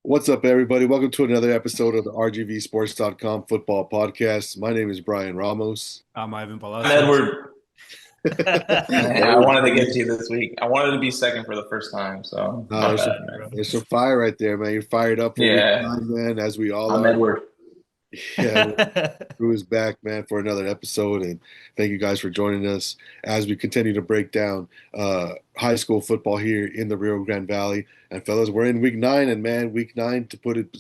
What's up, everybody? Welcome to another episode of the RGVSports.com football podcast. My name is Brian Ramos. I'm Ivan I'm Palacios. Edward. I Hey, wanted to get to you this week. I wanted to be second for the first time, so no, my there's some, bad, man. there's some fire right there, man. You're fired up for week Yeah, 9, man, as we all I'm are. Edward. Yeah, Drew is back, man, for another episode, and thank you guys for joining us as we continue to break down high school football here in the Rio Grande Valley. And fellas, we're in week 9, and man, week 9, to put it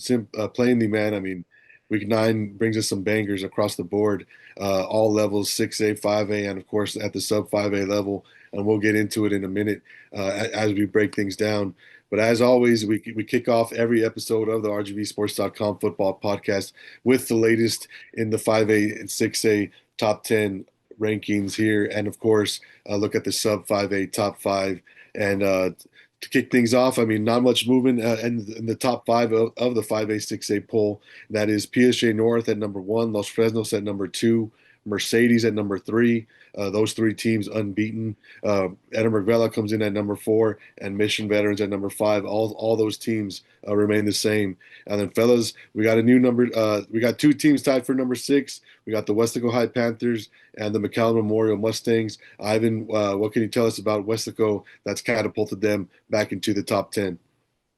plainly, man, I mean, week 9 brings us some bangers across the board, all levels, 6A, 5A, and of course at the sub 5A level. And we'll get into it in a minute as we break things down. But as always, we kick off every episode of the RGVSports.com football podcast with the latest in the 5A and 6A top 10 rankings here. And of course, look at the sub 5A top 5. And to kick things off, I mean, not much movement in the top 5 of the 5A 6A poll. That is PSG North at number 1, Los Fresnos at number 2, Mercedes at number 3. Those three teams unbeaten. Edinburgh Vela comes in at number 4, and Mission Veterans at number 5. All those teams remain the same. And then, fellas, we got a new number. We got two teams tied for number 6. We got the Westaco High Panthers and the McAllen Memorial Mustangs. Ivan, what can you tell us about Westaco that's catapulted them back into the top 10?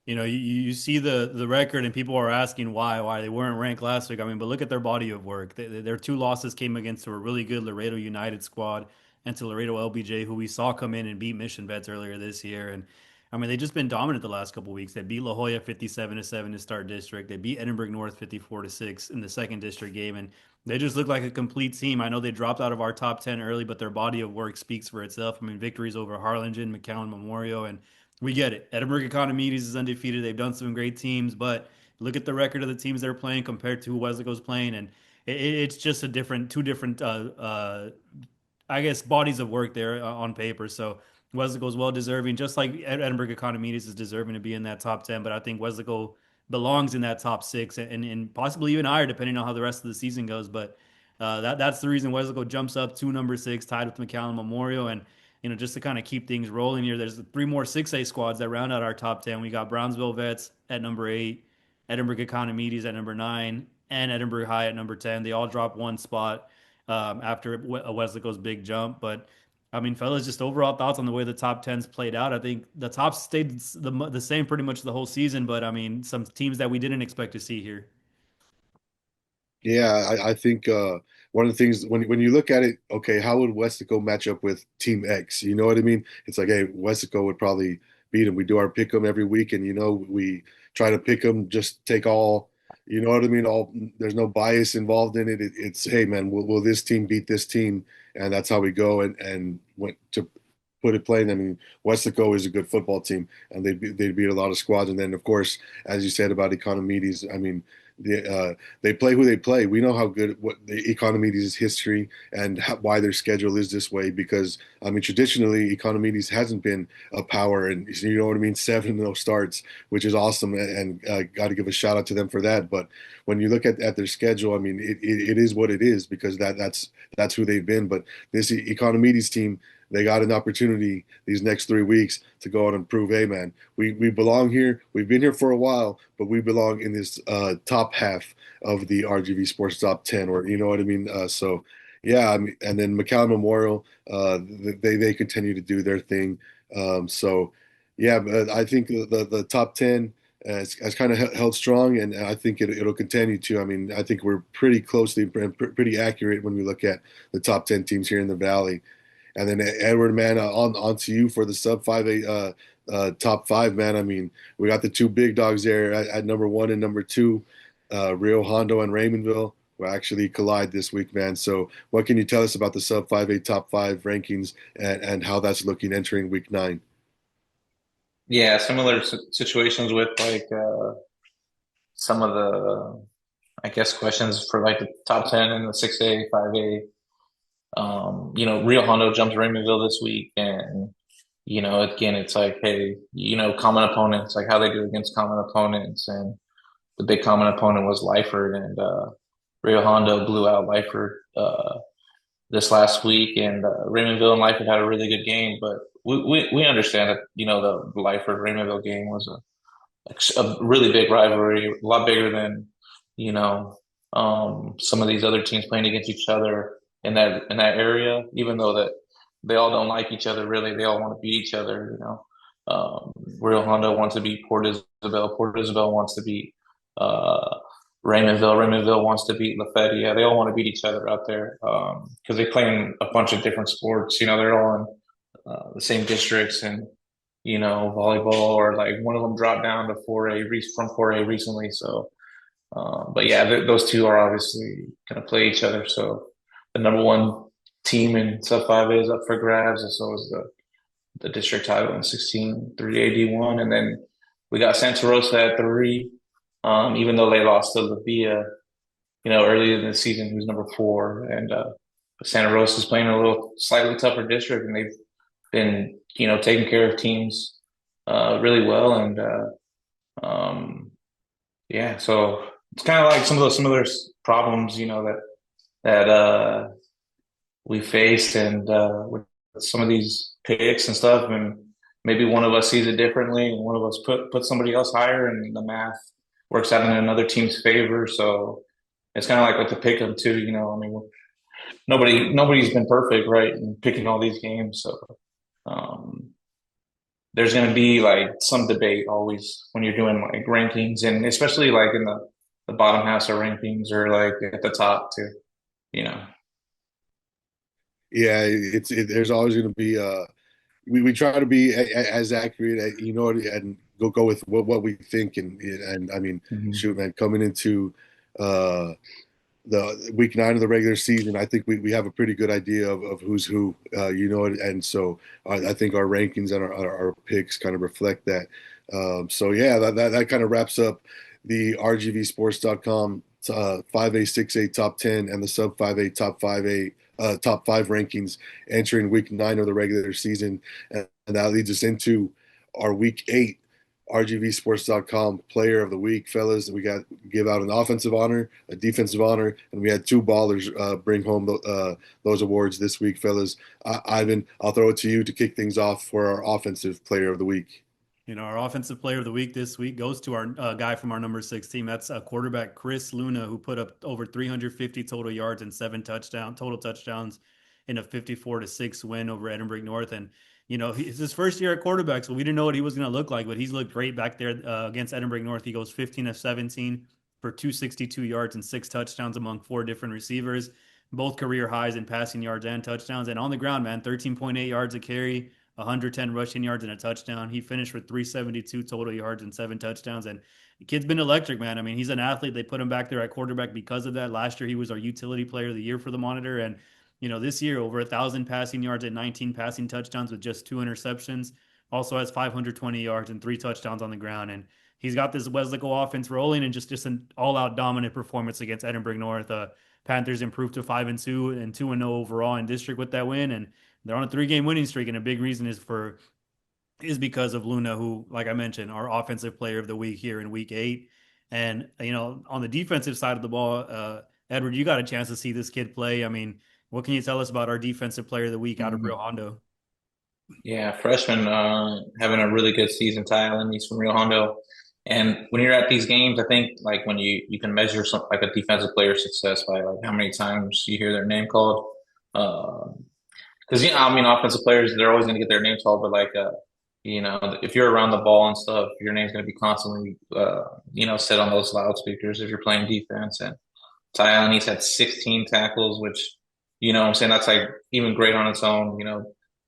You see the record, and people are asking why they weren't ranked last week. I mean, but look at their body of work. Their two losses came against a really good Laredo United squad and to Laredo LBJ, who we saw come in and beat Mission Vets earlier this year. And I mean, they've just been dominant the last couple weeks. They beat La Jolla 57-7 to start district. They beat Edinburgh North 54-6 in the second district game, and they just look like a complete team. I know they dropped out of our top 10 early, but their body of work speaks for itself. I mean, victories over Harlingen, McAllen Memorial, and we get it. Edinburgh Economides is undefeated. They've done some great teams, but look at the record of the teams they're playing compared to who Weslego's playing, and it's just two different, I guess, bodies of work there on paper. So Weslaco is well deserving, just like Edinburgh Economides is deserving to be in that top 10. But I think Weslaco belongs in that top 6 and possibly even higher, depending on how the rest of the season goes. But that's the reason Weslaco jumps up to number 6, tied with McAllen Memorial. And just to kind of keep things rolling here, there's 3 more 6A squads that round out our top 10. We got Brownsville Vets at number 8, Edinburgh Economides at number 9, and Edinburgh High at number 10. They all drop one spot after Weslaco's big jump. But I mean, fellas, just overall thoughts on the way the top tens played out. I think the top stayed the same pretty much the whole season, but I mean, some teams that we didn't expect to see here. Yeah, I think one of the things when you look at it, okay, how would Westaco match up with Team X? You know what I mean? It's like, hey, Westaco would probably beat them. We do our pick 'em every week, and we try to pick them, just take all, you know what I mean? All there's no bias involved in it. It's hey, man, will this team beat this team? And that's how we go. And went to put it plain. I mean, Westaco is a good football team, and they beat a lot of squads. And then, of course, as you said about Economides, I mean they play who they play. We know how good what the Economides' history and why their schedule is this way because I mean traditionally Economides hasn't been a power and you know what I mean 7-0 starts, which is awesome and got to give a shout out to them for that. But when you look at their schedule, I mean it is what it is because that's who they've been. But this Economides team, they got an opportunity these next 3 weeks to go out and prove, hey man, we belong here. We've been here for a while, but we belong in this top half of the RGV Sports top 10, or you know what I mean. So yeah, I mean, and then McAllen Memorial, they continue to do their thing. So yeah, but I think the top 10 has kind of held strong, and I think it'll continue to. I mean, I think we're pretty closely and pretty accurate when we look at the top 10 teams here in the Valley. And then Edward, man, on to you for the sub 5A top 5, man. I mean, we got the two big dogs there at number 1 and number 2, Rio Hondo and Raymondville will actually collide this week, man. So what can you tell us about the sub 5A top 5 rankings and how that's looking entering week 9? Yeah, similar situations with some of the, I guess, questions for like the top 10 and the 6A, 5A. Real Hondo jumps Raymondville this week, and again, it's like, hey, common opponents, like how they do against common opponents, and the big common opponent was Lyford, and Rio Hondo blew out Lyford this last week, and Raymondville and Lyford had a really good game, but we understand that the Lyford Raymondville game was a really big rivalry, a lot bigger than you know some of these other teams playing against each other in that area. Even though that they all don't like each other, really, they all want to beat each other. Rio Hondo wants to beat Port Isabel. Port Isabel wants to beat Raymondville. Raymondville wants to beat Lafayette. Yeah, they all want to beat each other out there because they play in a bunch of different sports. They're all in the same districts and volleyball, or like one of them dropped down to 4A from 4A recently. So, but yeah, those two are obviously going to play each other. So the number one team in Sub 5A is up for grabs, and so is the district title in 16 3A D1. And then we got Santa Rosa at 3, even though they lost to La Villa, early in the season, who's number 4. And Santa Rosa is playing a little slightly tougher district, and they've been, taking care of teams really well. And yeah, so it's kind of like some of those similar problems, that we faced, and with some of these picks and stuff, and maybe one of us sees it differently, and one of us put somebody else higher, and the math works out in another team's favor. So it's kind of like with the pick 'em too. I mean, nobody's been perfect, right, in picking all these games. So um, there's going to be like some debate always when you're doing like rankings, and especially like in the bottom half of rankings, or like at the top too. You know. Yeah, there's always going to be we try to be as accurate, and go with what we think, and I mean, Mhm. shoot, man, coming into uh the week 9 of the regular season, I think we have a pretty good idea of who's who, and so I think our rankings and our picks kind of reflect that. So yeah, that kind of wraps up the RGVSports.com 5A, 6A top 10 and the sub 5A top 5 rankings entering week 9 of the regular season, and that leads us into our week 8 RGVSports.com player of the week, fellas. We got give out an offensive honor, a defensive honor, and we had 2 ballers bring home those awards this week, fellas. Ivan, I'll throw it to you to kick things off for our offensive player of the week. Our offensive player of the week this week goes to our guy from our number 6 team. That's quarterback Chris Luna, who put up over 350 total yards and 7 total touchdowns in a 54-6 win over Edinburgh North. And it's his first year at quarterback, so we didn't know what he was going to look like, but he's looked great back there against Edinburgh North. He goes 15 of 17 for 262 yards and 6 touchdowns among 4 different receivers, both career highs in passing yards and touchdowns. And on the ground, man, 13.8 yards a carry, 110 rushing yards and a touchdown. He finished with 372 total yards and 7 touchdowns. And the kid's been electric, man. I mean, he's an athlete. They put him back there at quarterback because of that. Last year, he was our utility player of the year for the Monitor. And, this year, over 1,000 passing yards and 19 passing touchdowns with just 2 interceptions. Also has 520 yards and 3 touchdowns on the ground. And he's got this Wesleyan offense rolling, and just an all-out dominant performance against Edinburgh North. Panthers improved to 5-2 and 2-0 overall in district with that win. And they're on a 3-game winning streak, and a big reason is because of Luna, who, like I mentioned, our offensive player of the week here in week 8. And on the defensive side of the ball, Edward, you got a chance to see this kid play. I mean, what can you tell us about our defensive player of the week out of Rio Mhm. Hondo? Yeah, freshman having a really good season. Ty Allen, he's from Rio Hondo. And when you're at these games, I think like when you can measure some like a defensive player's success by like how many times you hear their name called. Because I mean, offensive players, they're always going to get their name called, but like if you're around the ball and stuff, your name's going to be constantly said on those loudspeakers if you're playing defense. And Ty Allen, he's had 16 tackles, which I'm saying that's like even great on its own.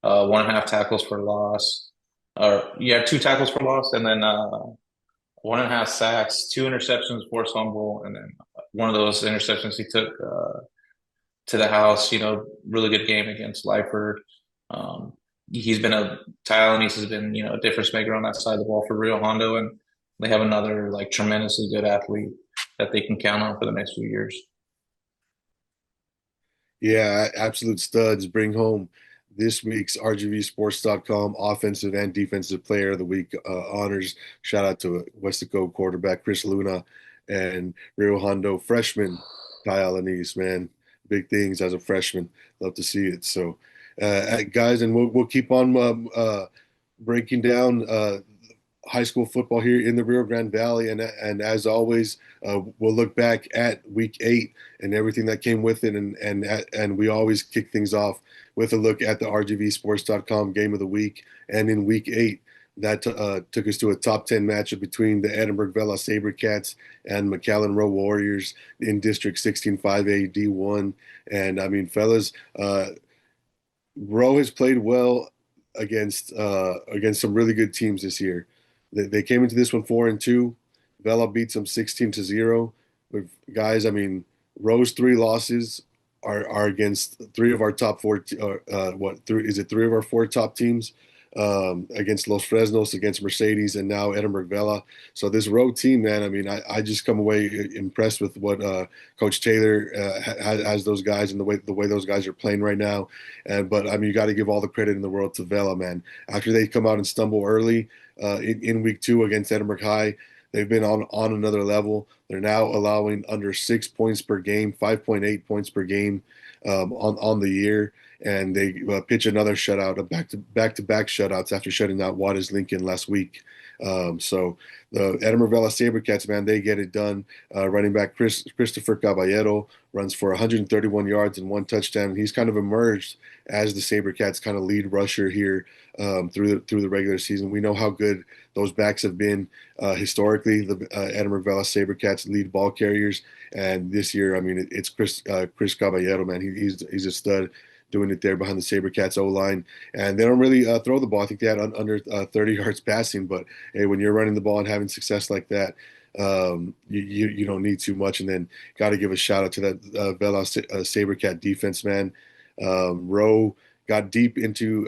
1.5 tackles for loss, or yeah, 2 tackles for loss, and then 1.5 sacks, 2 interceptions, forced fumble, and then one of those interceptions he took to the house. Really good game against Lyford. Um, he's been Tylenese has been a difference maker on that side of the ball for Rio Hondo, and they have another like tremendously good athlete that they can count on for the next few years. Yeah, absolute studs bring home this week's RGVSports.com offensive and defensive player of the week honors. Shout out to Westico quarterback Chris Luna and Rio Hondo freshman Kyle Anise, man. Big things as a freshman. Love to see it. So, guys, and we'll keep on breaking down high school football here in the Rio Grande Valley. And as always, we'll look back at Week 8 and everything that came with it, and we always kick things off with a look at the RGVSports.com game of the week. And in Week 8, that took us to a top 10 matchup between the Edinburgh Vela SaberCats and McAllen Row Warriors in District 16 5A D1. And I mean, fellas, Rowe has played well against some really good teams this year. They came into this one 4-2. Vela beats them 16-0. With guys, I mean, Rowe's three losses are against three of our top four. What three is it? Three of our four top teams against Los Fresnos, against Mercedes, and now Edinburgh Vela. So this road team, man, I mean, I just come away impressed with what Coach Taylor has those guys and the way those guys are playing right now. But I mean, you got to give all the credit in the world to Vela, man. After they come out and stumble early in week 2 against Edinburgh High, they've been on another level. They're now allowing under 6 points per game, 5.8 points per game on the year, and they pitch another shutout, a back-to-back shutouts after shutting out Waters Lincoln last week. So the Edinburgh Vela SaberCats, man, they get it done. Running back Christopher Caballero runs for 131 yards and 1 touchdown. He's kind of emerged as the SaberCats kind of lead rusher here through the regular season. We know how good those backs have been historically. The Edinburgh Vela SaberCats lead ball carriers, and this year, I mean, it's Chris Caballero, man. He's a stud doing it there behind the SaberCats O-line. And they don't really throw the ball. I think they had under 30 yards passing. But, hey, when you're running the ball and having success like that, you don't need too much. And then got to give a shout-out to that Vela SaberCat defense, man. Rowe got deep into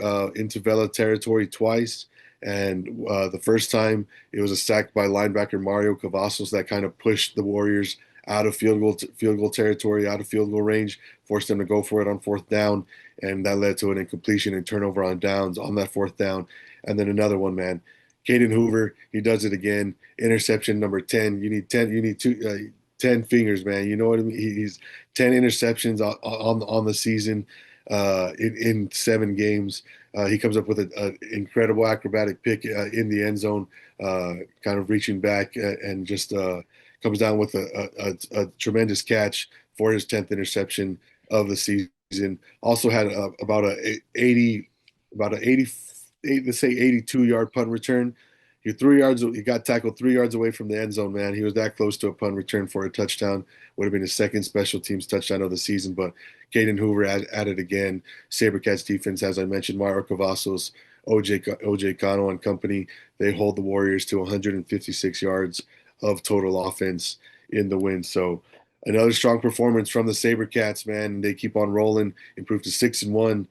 Vela territory twice. And the first time, it was a sack by linebacker Mario Cavazos that kind of pushed the Warriors out of field goal territory, out of field goal range, forced them to go for it on 4th down, and that led to an incompletion and turnover on downs on that 4th down. And then another one, man. Caden Hoover, he does it again. Interception number 10. You need 10. You need 10 fingers, man. You know what I mean? He's 10 interceptions on the season in 7 games. He comes up with an incredible acrobatic pick in the end zone, kind of reaching back and just comes down with a tremendous catch for his 10th interception of the season. Also had about a 80, let's say 82-yard punt return. He got tackled 3 yards away from the end zone, man. He was that close to a punt return for a touchdown. Would have been his second special teams touchdown of the season, but Caden Hoover added again. SaberCats defense, as I mentioned, Mario Cavazos, OJ Cano and company, they hold the Warriors to 156 yards of total offense in the win. So another strong performance from the SaberCats, man. They keep on rolling, improved to 6-1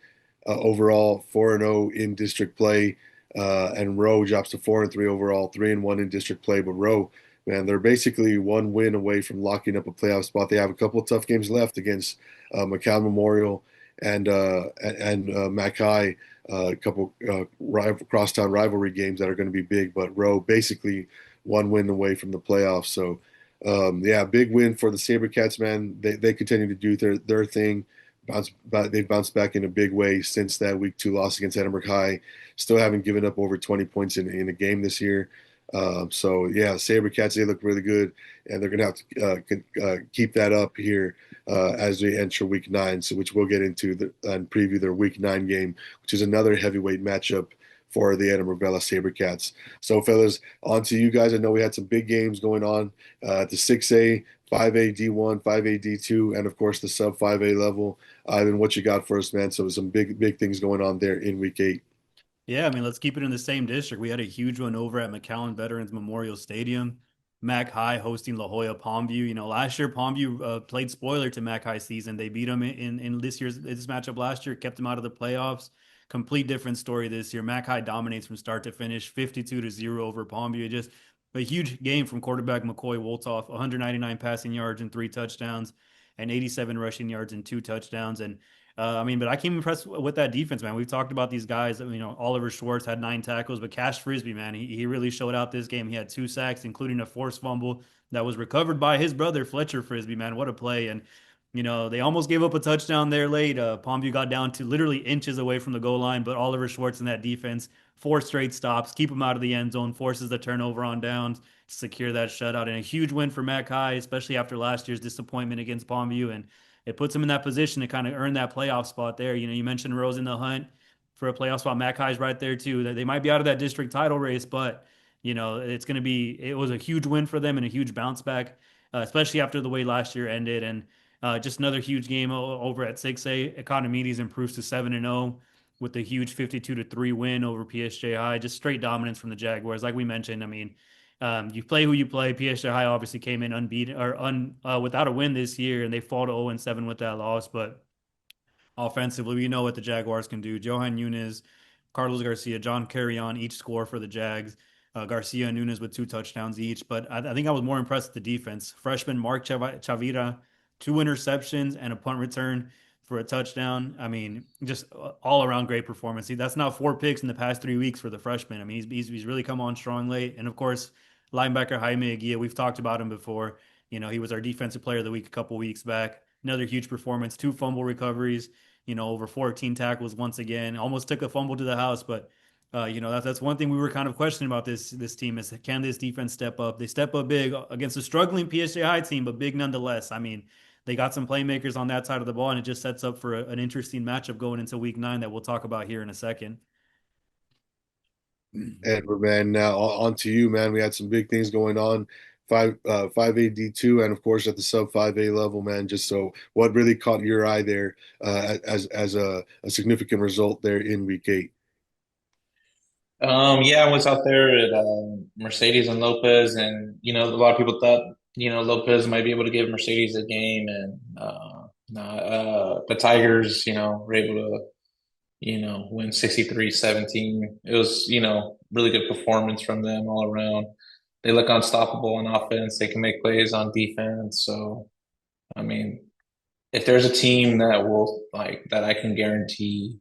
overall, 4-0 in district play. And Rowe drops to 4-3 overall, 3-1 in district play. But Rowe, man, they're basically one win away from locking up a playoff spot. They have a couple of tough games left against McAllen Memorial and Mac High, a couple crosstown rivalry games that are going to be big. But Rowe basically one win away from the playoffs. So, yeah, big win for the SaberCats, man. They continue to do their thing. They've bounced back in a big way since that week 2 loss against Edinburgh High. Still haven't given up over 20 points in a game this year. So, yeah, SaberCats, they look really good, and they're going to have to keep that up here as we enter week 9, so which we'll get into and preview their week 9 game, which is another heavyweight matchup for the Edinburgh Vela SaberCats. So, fellas, on to you guys. I know we had some big games going on at the 6A, 5A D1, 5A D2, and, of course, the sub 5A level. Ivan, what you got for us, man? So some big things going on there in week 8. Yeah, I mean, let's keep it in the same district. We had a huge one over at McAllen Veterans Memorial Stadium. Mac High hosting La Jolla Palmview. You know, last year Palmview played spoiler to Mac High season. They beat them in this matchup last year, kept them out of the playoffs. Complete different story this year. Mac High dominates from start to finish, 52-0 over Palmview. Just a huge game from quarterback McCoy Woltoff, 199 passing yards and 3 touchdowns, and 87 rushing yards and 2 touchdowns. And I mean, but I came impressed with that defense, man. We've talked about these guys. You know, Oliver Schwartz had 9 tackles, but Cash Frisbee, man, he really showed out this game. He had 2 sacks, including a forced fumble that was recovered by his brother, Fletcher Frisbee, man. What a play. And, you know, they almost gave up a touchdown there late. Palmview got down to literally inches away from the goal line, but Oliver Schwartz and that defense four straight stops, keep them out of the end zone, forces the turnover on downs to secure that shutout. And a huge win for Mac High, especially after last year's disappointment against Palmview. And it puts him in that position to kind of earn that playoff spot there. You mentioned Rose in the hunt for a playoff spot. Mac High's right there too. They might be out of that district title race, but it's going to be, it was a huge win for them and a huge bounce back, especially after the way last year ended. And just another huge game over at 6A. Economides improves to 7-0 with a huge 52-3 win over PSJ High. Just straight dominance from the Jaguars. Like we mentioned, I mean, you play who you play. PSJ High obviously came in unbeaten or without a win this year, and they fall to 0-7 with that loss. But offensively, we know what the Jaguars can do. Johan Nunes, Carlos Garcia, John Carrion each score for the Jags. Garcia and Nunes with two touchdowns each. But I think I was more impressed with the defense. Freshman Mark Chavira, two interceptions and a punt return for a touchdown. I mean, just all around great performance. That's now four picks in the past 3 weeks for the freshman. I mean, he's really come on strong late. And of course, linebacker Jaime Aguia, we've talked about him before. He was our defensive player of the week a couple weeks back. Another huge performance, two fumble recoveries, over 14 tackles once again. Almost took a fumble to the house, but that's one thing we were kind of questioning about this team is, can this defense step up? They step up big against a struggling PSJ High team, but big nonetheless. I mean, they got some playmakers on that side of the ball, and it just sets up for an interesting matchup going into week 9 that we'll talk about here in a second. Edward, man, now on to you, man. We had some big things going on. 5A D2, and of course at the sub 5A level, man. Just so, what really caught your eye there as a significant result there in week 8? Yeah, I was out there at Mercedes and Lopez, and a lot of people thought Lopez might be able to give Mercedes a game, and the Tigers, were able to win 63-17. It was really good performance from them all around. They look unstoppable on offense. They can make plays on defense. So, I mean, if there's a team that will that I can guarantee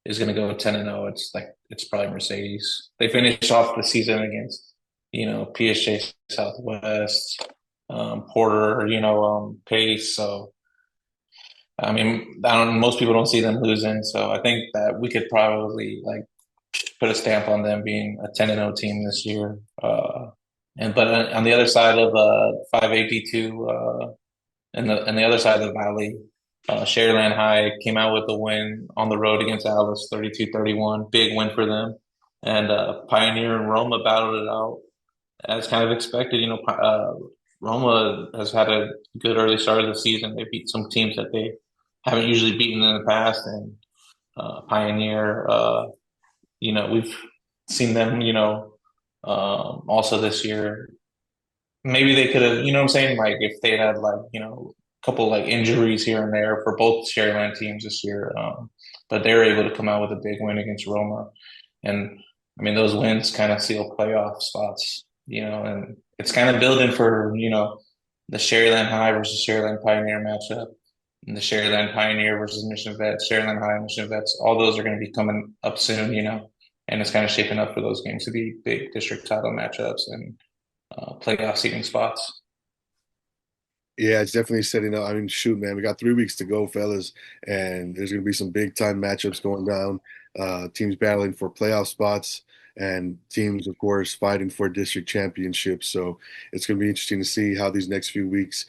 is going to go 10-0, it's probably Mercedes. They finished off the season against PSJ Southwest, Porter, Pace. So I mean, most people don't see them losing. So I think that we could probably put a stamp on them being a 10-0 team this year. But on the other side of 582, and the other side of the valley, Sharyland High came out with a win on the road against Alice, 32-31, big win for them. And Pioneer and Roma battled it out as kind of expected. Roma has had a good early start of the season. They beat some teams that they haven't usually beaten in the past, and Pioneer, we've seen them, also this year. Maybe they could have, what I'm saying, if they had a couple injuries here and there for both Sharyland teams this year, but they were able to come out with a big win against Roma, and I mean those wins kind of seal playoff spots, and it's kind of building for the Sharyland High versus Sharyland Pioneer matchup, and the Sharyland Pioneer versus Mission Vets, Sharyland High, Mission Vets. All those are going to be coming up soon, and it's kind of shaping up for those games to be big district title matchups and playoff seeding spots. Yeah, it's definitely setting up. I mean, shoot, man, we got 3 weeks to go, fellas, and there's going to be some big time matchups going down. Teams battling for playoff spots, and teams, of course, fighting for district championships. So it's going to be interesting to see how these next few weeks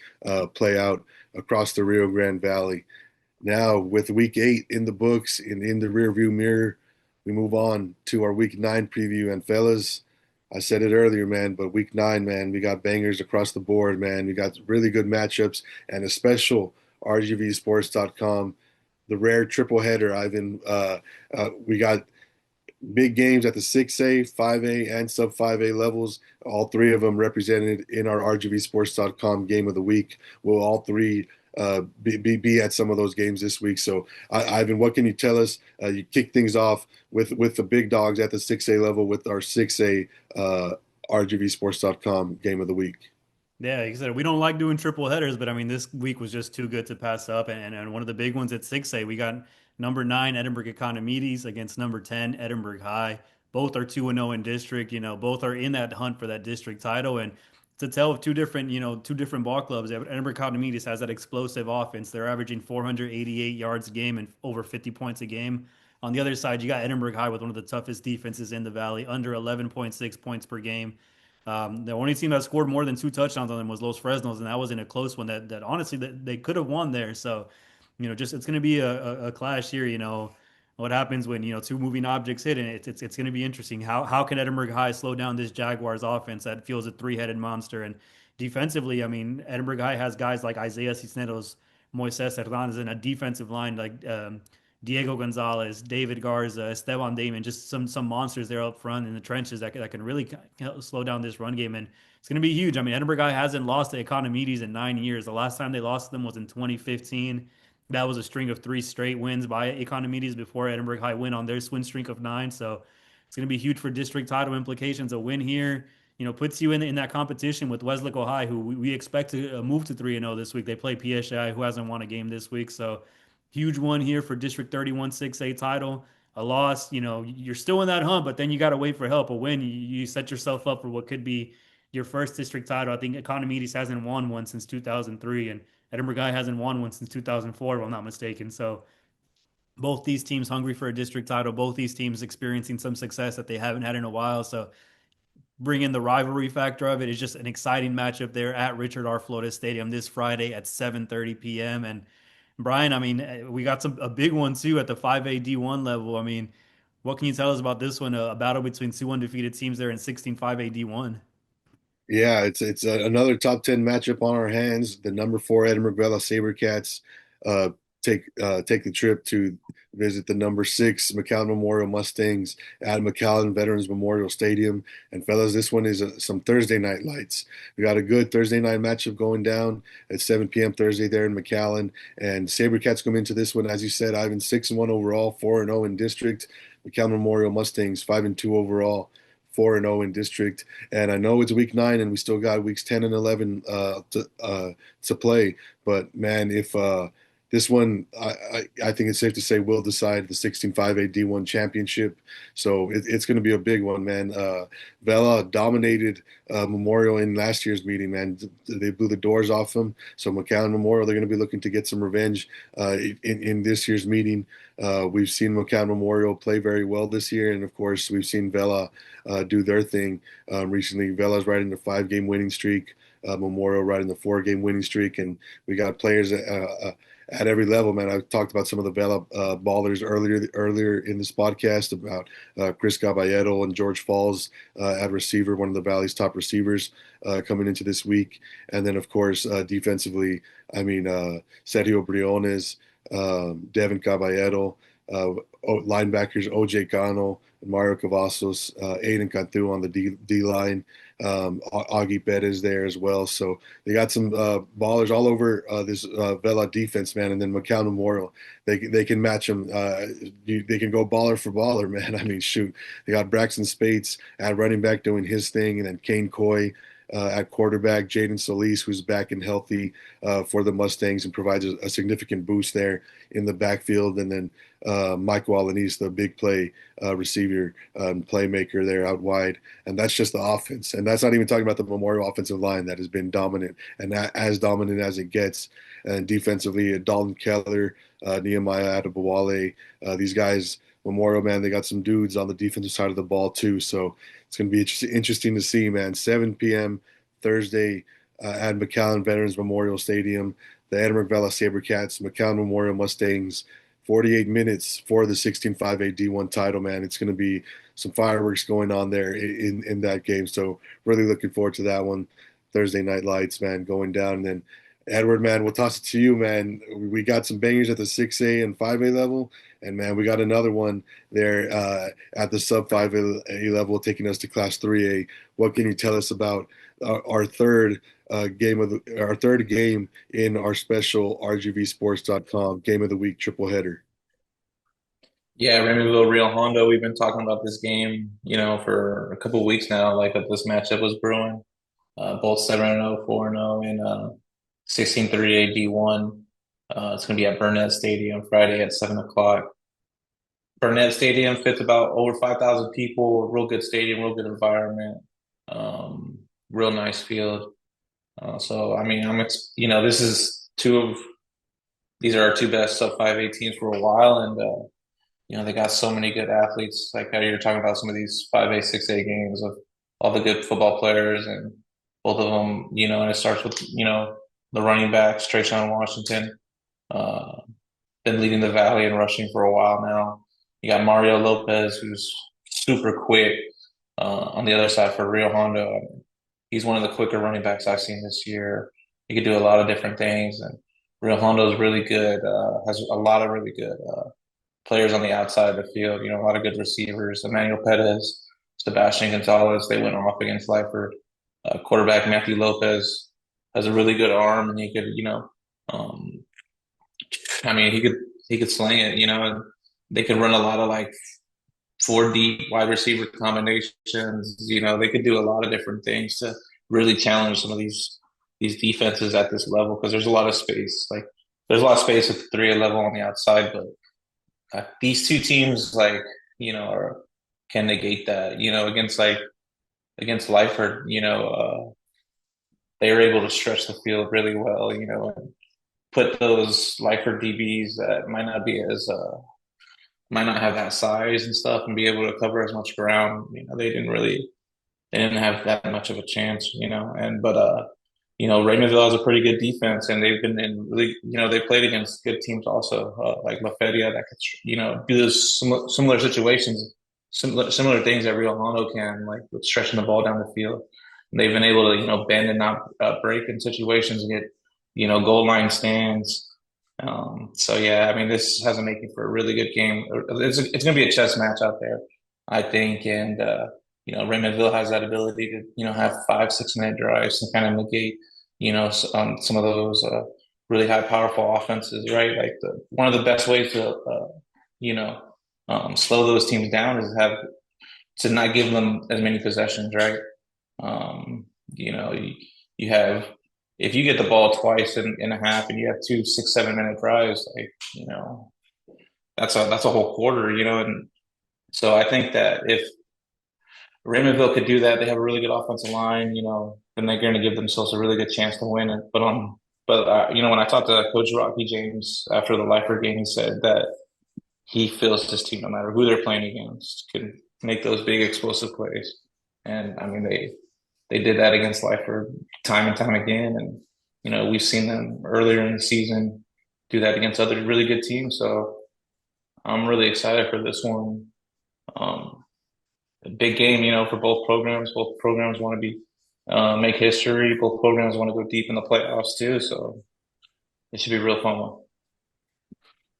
play out across the Rio Grande Valley. Now, with week 8 in the books and in the rearview mirror, we move on to our week 9 preview. And fellas, I said it earlier, man, but week 9, man, we got bangers across the board, man. We got really good matchups and a special RGVSports.com, the rare triple header, Ivan. We got big games at the 6A, 5A, and sub 5A levels. All three of them represented in our RGVSports.com game of the week. We'll all three be at some of those games this week. So, Ivan, what can you tell us? You kick things off with the big dogs at the 6A level with our 6A RGVSports.com game of the week. Yeah, like I said, we don't like doing triple headers, but I mean, this week was just too good to pass up. And one of the big ones at 6A, we got number 9 Edinburgh Economides against number 10 Edinburgh High. Both are 2-0 in district. Both are in that hunt for that district title. And to tell of two different ball clubs, Edinburgh Economides has that explosive offense. They're averaging 488 yards a game and over 50 points a game. On the other side, you got Edinburgh High with one of the toughest defenses in the Valley, under 11.6 points per game. The only team that scored more than 2 touchdowns on them was Los Fresnos, and that was in a close one that honestly that they could have won there. So, just it's going to be a clash here. What happens when two moving objects hit, and it's going to be interesting. How can Edinburgh High slow down this Jaguars offense that feels a three-headed monster? And defensively, I mean, Edinburgh High has guys like Isaiah Cisneros, Moises Hernandez, and a defensive line like Diego Gonzalez, David Garza, Esteban Damon, just some monsters there up front in the trenches that can really slow down this run game. And it's going to be huge. I mean, Edinburgh High hasn't lost to Economides in 9 years. The last time they lost to them was in 2015. That was a string of 3 straight wins by Economides before Edinburgh High win on their win streak of 9. So it's going to be huge for district title implications. A win here, puts you in that competition with Wesleyan High, who we expect to move to 3-0 this week. They play PSI, who hasn't won a game this week. So huge one here for District 31 6A title. A loss, you're still in that hunt, but then you got to wait for help. A win, you set yourself up for what could be your first district title. I think Economides hasn't won one since 2003, and Edinburgh Guy hasn't won one since 2004, if I'm not mistaken. So both these teams hungry for a district title, both these teams experiencing some success that they haven't had in a while. So bring in the rivalry factor of it is just an exciting matchup there at Richard R. Flores Stadium this Friday at 7:30 p.m. And Brian, I mean, we got a big one too at the 5A D1 level. I mean, what can you tell us about this one? A battle between two undefeated teams there in 16 5A D1. Yeah, it's another top 10 matchup on our hands. The number 4 Edinburgh Vela SaberCats uh, take the trip to visit the number 6 McAllen Memorial Mustangs at McAllen Veterans Memorial Stadium. And fellas, this one is some Thursday night lights. We got a good Thursday night matchup going down at 7 p.m. Thursday there in McAllen. And SaberCats come into this one, as you said, Ivan 6-1 overall, 4-0 in district. McAllen Memorial Mustangs 5-2 overall. 4-0 in district, and I know it's week 9, and we still got weeks 10 and 11 to play. But man, if this one, I think it's safe to say will decide the 16-5A D1 championship. So it's going to be a big one, man. Vela dominated Memorial in last year's meeting, man. They blew the doors off them. So McAllen Memorial, they're going to be looking to get some revenge in this year's meeting. We've seen McAllen Memorial play very well this year, and of course, we've seen Vela do their thing recently. Vela's riding the 5-game winning streak. Memorial riding the 4-game winning streak, and we got players at every level, man. I talked about some of the Vela ballers earlier in this podcast about Chris Caballero and George Falls at receiver, one of the Valley's top receivers coming into this week. And then, of course, defensively, I mean, Sergio Briones, Devin Caballero, linebackers OJ Cano, Mario Cavazos, Aiden Cantu on the D line, Augie Perez there as well. So they got some ballers all over this Vela defense, man. And then McAllen Memorial, they can match them. They can go baller for baller, man. I mean, shoot, they got Braxton Spates at running back doing his thing, and then Kane Coy at quarterback, Jaden Solis, who's back and healthy for the Mustangs and provides a significant boost there in the backfield. And then Michael Alanis, the big play receiver playmaker there out wide. And that's just the offense. And that's not even talking about the Memorial offensive line that has been dominant and as dominant as it gets. And defensively, Dalton Keller, Nehemiah Adebawale, these guys, Memorial, man, they got some dudes on the defensive side of the ball too. So it's going to be interesting to see, man. 7 p.m. Thursday at McAllen Veterans Memorial Stadium. The Edinburgh Vela SaberCats, McAllen Memorial Mustangs. 48 minutes for the 16-5A D1 title, man. It's going to be some fireworks going on there in that game. So really looking forward to that one. Thursday night lights, man, going down. And then Edward, man, we'll toss it to you, man. We got some bangers at the 6A and 5A level. And, man, we got another one there at the sub 5A level taking us to Class 3A. What can you tell us about our third our third game in our special RGVSports.com Game of the Week triple header? Yeah, Remisville Real Hondo. We've been talking about this game, for a couple of weeks now, like that this matchup was brewing. Both 7-0, 4-0 in 16-3A D1. It's going to be at Burnett Stadium Friday at 7 o'clock. Burnett Stadium fits about over 5,000 people. Real good stadium, real good environment, real nice field. So, I mean, this is these are our two best sub 5A teams for a while, and they got so many good athletes. Like how you're talking about some of these 5A, 6A games of all the good football players, and both of them, and it starts with, the running backs, Trayshawn Washington, uh, been leading the Valley and rushing for a while now. You got Mario Lopez, who's super quick on the other side for Rio Hondo. He's one of the quicker running backs I've seen this year. He could do a lot of different things, and Rio Hondo is really good. Has a lot of really good players on the outside of the field. A lot of good receivers. Emmanuel Pettis, Sebastian Gonzalez. They went off against Lyford. Quarterback Matthew Lopez has a really good arm, and he could, um, I mean, he could sling it. And they could run a lot of like four deep wide receiver combinations. They could do a lot of different things to really challenge some of these defenses at this level because there's a lot of space. Like there's a lot of space at the 3A level on the outside, but these two teams can negate that. Against Lyford, they were able to stretch the field really well. And put those Lyford DBs that might not have that size and stuff and be able to cover as much ground. They didn't have that much of a chance, and but Raymondville has a pretty good defense, and they've been in really, they played against good teams also, like La Feria that could, do those similar situations, similar things that Rio Hondo can, like with stretching the ball down the field. And they've been able to, bend and not break in situations and get, goal line stands. So yeah, I mean, this has a making for a really good game. It's going to be a chess match out there, I think, and Raymondville has that ability to have 5-6 minute drives and kind of negate some of those really high powerful offenses, right? Like one of the best ways to you know slow those teams down is to not give them as many possessions, right? You have if you get the ball twice in a half and you have 2 6 7 minute drives, like that's a whole quarter, and so I think that if Raymondville could do that, they have a really good offensive line, then they're going to give themselves a really good chance to win it. But when I talked to Coach Rocky James after the Lyford game, he said that he feels his team, no matter who they're playing against, can make those big explosive plays. And I mean, they did that against Lyford time and time again. And, we've seen them earlier in the season do that against other really good teams. So I'm really excited for this one. A big game, for both programs. Both programs want to make history. Both programs want to go deep in the playoffs too. So it should be a real fun one.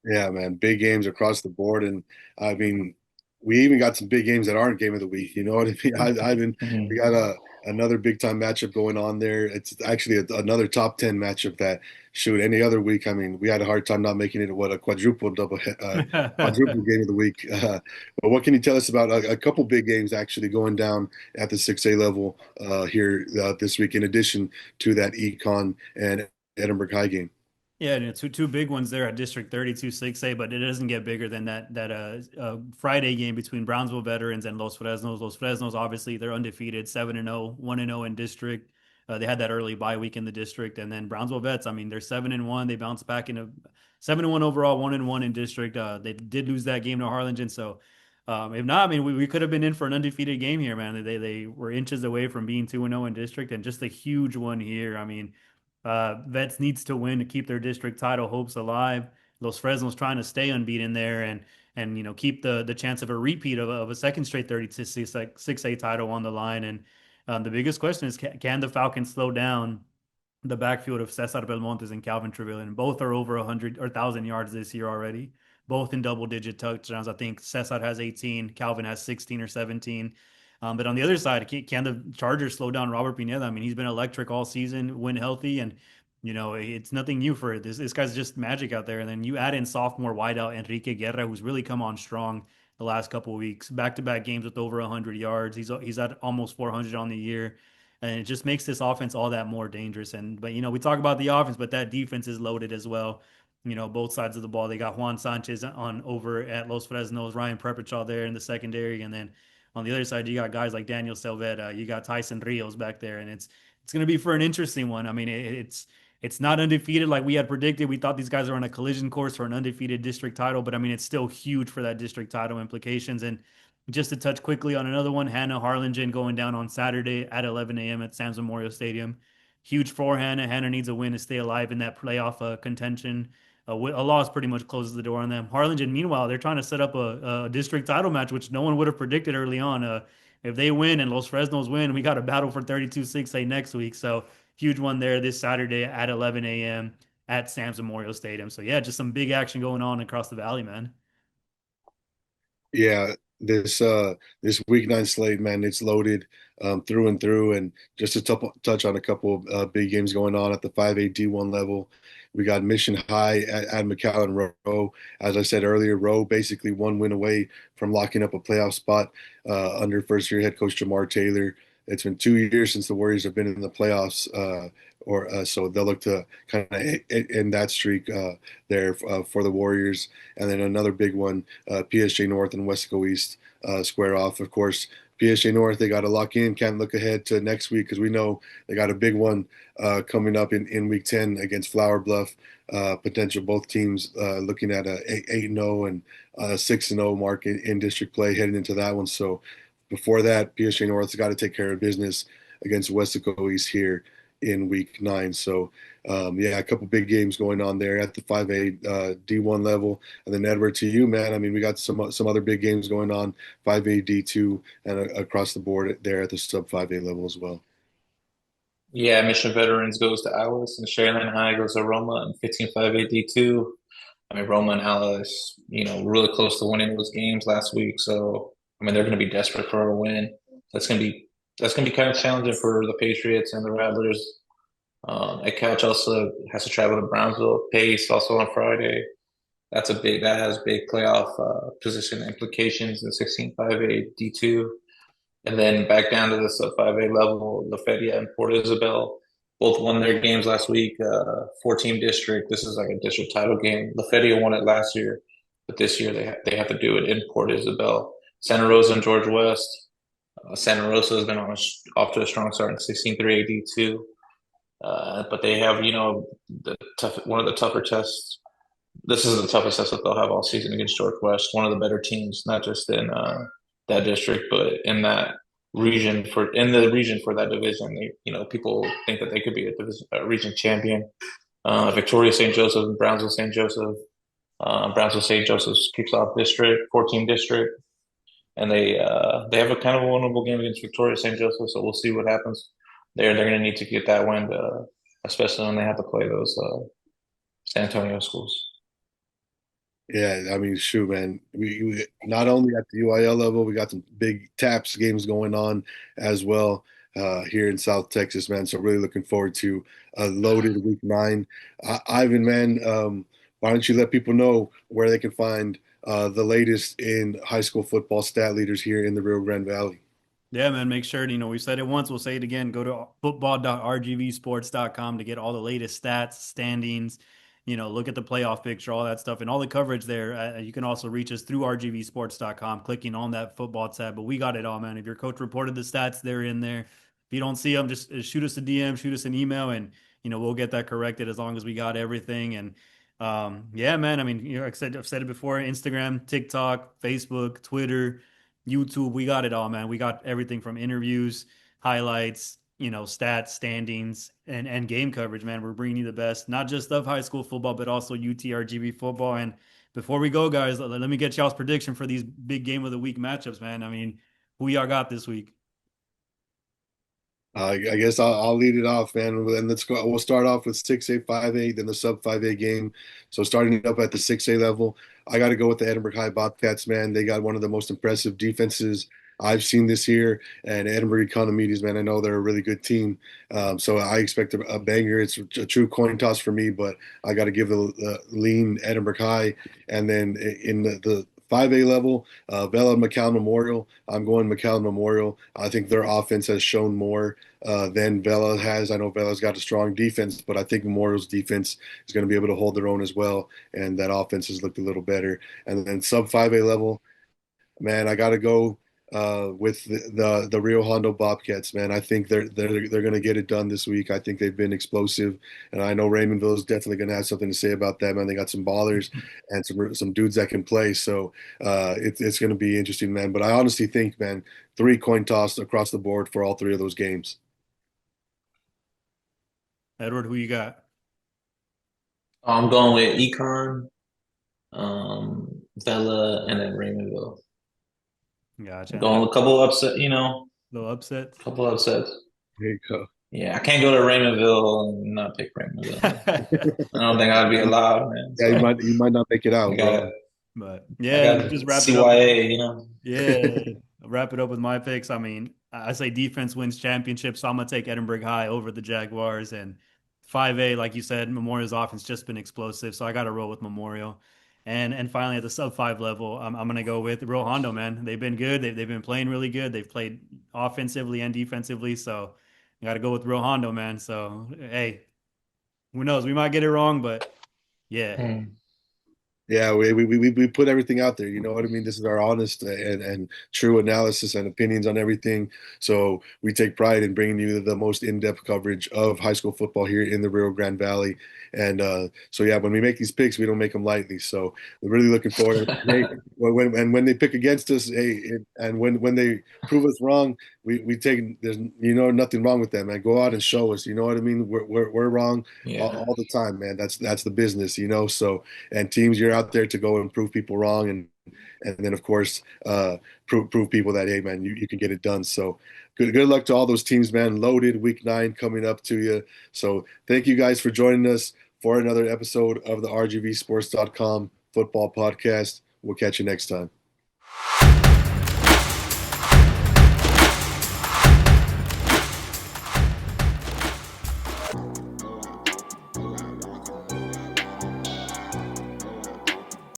Yeah, man, big games across the board, and I mean, we even got some big games that aren't game of the week. You know what I mean? We Mhm. got another big time matchup going on there. It's actually another top 10 matchup that shoot any other week. I mean, we had a hard time not making it what a quadruple game of the week. But what can you tell us about a couple big games actually going down at the 6A level here this week, in addition to that Econ and Edinburgh High game? Yeah, and two big ones there at District 32 6A, but it doesn't get bigger than that Friday game between Brownsville Veterans and Los Fresnos. Los Fresnos, obviously, they're undefeated, 7-0, 1-0 in district. They had that early bye week in the district, and then Brownsville Vets, I mean, they're 7-1. They bounced back into 7-1 overall, 1-1 in district. They did lose that game to Harlingen, so if not, I mean, we could have been in for an undefeated game here, man. They were inches away from being 2-0 in district, and just a huge one here. I mean. Vets needs to win to keep their district title hopes alive. Los Fresnos trying to stay unbeaten there and keep the chance of a repeat of a second straight 36 6A title on the line. And the biggest question is can the Falcons slow down the backfield of Cesar Belmontes and Calvin Trevelyan? Both are over 100 or 1,000 yards this year already. Both in double-digit touchdowns. I think Cesar has 18, Calvin has 16 or 17. But on the other side, can the Chargers slow down Robert Pineda? I mean, he's been electric all season, when healthy, and it's nothing new for it. This guy's just magic out there. And then you add in sophomore wideout Enrique Guerra, who's really come on strong the last couple of weeks, back-to-back games with over 100 yards. He's at almost 400 on the year, and it just makes this offense all that more dangerous. But we talk about the offense, but that defense is loaded as well. Both sides of the ball. They got Juan Sanchez on over at Los Fresnos, Ryan Prepichaw there in the secondary, and then on the other side, you got guys like Daniel Selveda, you got Tyson Rios back there, and it's going to be for an interesting one. I mean, it's It's not undefeated like we had predicted. We thought these guys are on a collision course for an undefeated district title, but I mean, it's still huge for that district title implications. And just to touch quickly on another one, Hannah Harlingen going down on Saturday at 11 a.m. at Sam's Memorial Stadium. Huge for Hannah. Hannah needs a win to stay alive in that playoff contention. A loss pretty much closes the door on them. Harlingen, meanwhile, they're trying to set up a district title match, which no one would have predicted early on. If they win and Los Fresnos win, we got a battle for 32-6A next week. So huge one there this Saturday at 11 a.m. at Sam's Memorial Stadium. So yeah, just some big action going on across the valley, man. Yeah, this week nine slate, man, it's loaded through and through. And just to touch on a couple of big games going on at the 5A D1 level, we got Mission High at McAllen Rowe. As I said earlier, Rowe basically one win away from locking up a playoff spot under first year head coach Jamar Taylor. It's been 2 years since the Warriors have been in the playoffs, so they'll look to kind of end that streak there for the Warriors. And then another big one, PSJ North and Wesco East square off. Of course, PSJ North, they got to lock in, can't look ahead to next week because we know they got a big one coming up in week 10 against Flower Bluff. Potential both teams looking at a 8-0 and 6-0 mark in district play heading into that one. So before that, PSJ North's got to take care of business against Wesco East here in week 9. So, yeah, a couple big games going on there at the 5A D1 level. And then Edward, to you, man. I mean, we got some other big games going on 5A D2 and across the board there at the sub 5A level as well. Yeah, Mission Veterans goes to Alice, and Sharyland High goes to Roma and 15-5 AD2. I mean, Roma and Alice, really close to winning those games last week. So, I mean, they're going to be desperate for a win. That's gonna be kind of challenging for the Patriots and the Rattlers. At Couch also has to travel to Brownsville. Pace also on Friday. That has big playoff position implications in 16-5A D2. And then back down to the sub 5A level, Lafayette and Port Isabel both won their games last week. 4-team district. This is like a district title game. Lafayette won it last year, but this year they have to do it in Port Isabel. Santa Rosa and George West. Santa Rosa has been off to a strong start in 16-3 AD2. But they have, one of the tougher tests. This is the toughest test that they'll have all season against George West, one of the better teams, not just in that district, but in that region for that division. People think that they could be a region champion. Victoria St. Joseph and Brownsville St. Joseph. Brownsville St. Joseph kicks off district, 14 district, and they have a kind of a winnable game against Victoria St. Joseph. So we'll see what happens there. They're going to need to get that win, especially when they have to play those San Antonio schools. Yeah, I mean, shoot, man. We not only at the UIL level, we got some big TAPS games going on as well here in South Texas, man. So really looking forward to a loaded week 9. Ivan, man, why don't you let people know where they can find the latest in high school football stat leaders here in the Rio Grande Valley? Yeah, man, make sure, we said it once, we'll say it again. Go to football.rgvsports.com to get all the latest stats, standings, look at the playoff picture, all that stuff, and all the coverage there. You can also reach us through rgvsports.com, clicking on that football tab. But we got it all, man. If your coach reported the stats, they're in there. If you don't see them, just shoot us a DM, shoot us an email, and, we'll get that corrected as long as we got everything. And yeah, man, I mean, I've said it before, Instagram, TikTok, Facebook, Twitter, YouTube, we got it all, man. We got everything from interviews, highlights, stats, standings, and game coverage, man. We're bringing you the best, not just of high school football, but also UTRGV football. And before we go, guys, let me get y'all's prediction for these big game of the week matchups, man. I mean, who y'all got this week? I guess I'll lead it off, man. And let's go. We'll start off with 6A, 5A, then the sub 5A game. So starting up at the 6A level, I got to go with the Edinburgh High Bobcats, man. They got one of the most impressive defenses I've seen this year. And Edinburgh Economides, man, I know they're a really good team. So I expect a banger. It's a true coin toss for me, but I got to give the lean Edinburgh High. And then in the 5A level, Vela McAllen Memorial. I'm going McAllen Memorial. I think their offense has shown more than Vela has. I know Vela's got a strong defense, but I think Memorial's defense is going to be able to hold their own as well, and that offense has looked a little better. And then sub 5A level, man, I got to go with the Rio Hondo Bobcats, man. I think they're going to get it done this week. I think they've been explosive, and I know Raymondville is definitely going to have something to say about that, man. They got some ballers and some dudes that can play, so it's going to be interesting, man. But I honestly think, man, three coin toss across the board for all three of those games. Edward, who you got? I'm going with Econ, Vela, and then Raymondville. Gotcha. Going a couple upset, Little upset. couple upsets. There you go. Yeah, I can't go to Raymondville and not pick Raymondville. I don't think I'd be allowed, man. Yeah, So you might not make it I out, bro. got But I yeah, got just wrap it up. CYA. Yeah, wrap it up with my picks. I mean, I say defense wins championships, so I'm gonna take Edinburgh High over the Jaguars. And 5A, like you said, Memorial's offense just been explosive, so I got to roll with Memorial. And finally at the sub five level, I'm gonna go with Real Hondo, man. They've been good. They've been playing really good. They've played offensively and defensively, so I got to go with Real Hondo, man. So hey, who knows? We might get it wrong, but yeah. Mm. Yeah, we put everything out there. You know what I mean? This is our honest and true analysis and opinions on everything. So we take pride in bringing you the most in-depth coverage of high school football here in the Rio Grande Valley. And so yeah, when we make these picks, we don't make them lightly. So we're really looking forward. Hey, when they pick against us, and when they prove us wrong, we take. There's nothing wrong with that, man. Go out and show us. You know what I mean? We're wrong Yeah. all the time, man. That's the business, So and teams, you're out there to go and prove people wrong, and then of course prove people that, hey man, you can get it done. So good luck to all those teams, man. Loaded week 9 coming up to you. So thank you guys for joining us for another episode of the RGVSports.com football podcast. We'll catch you next time.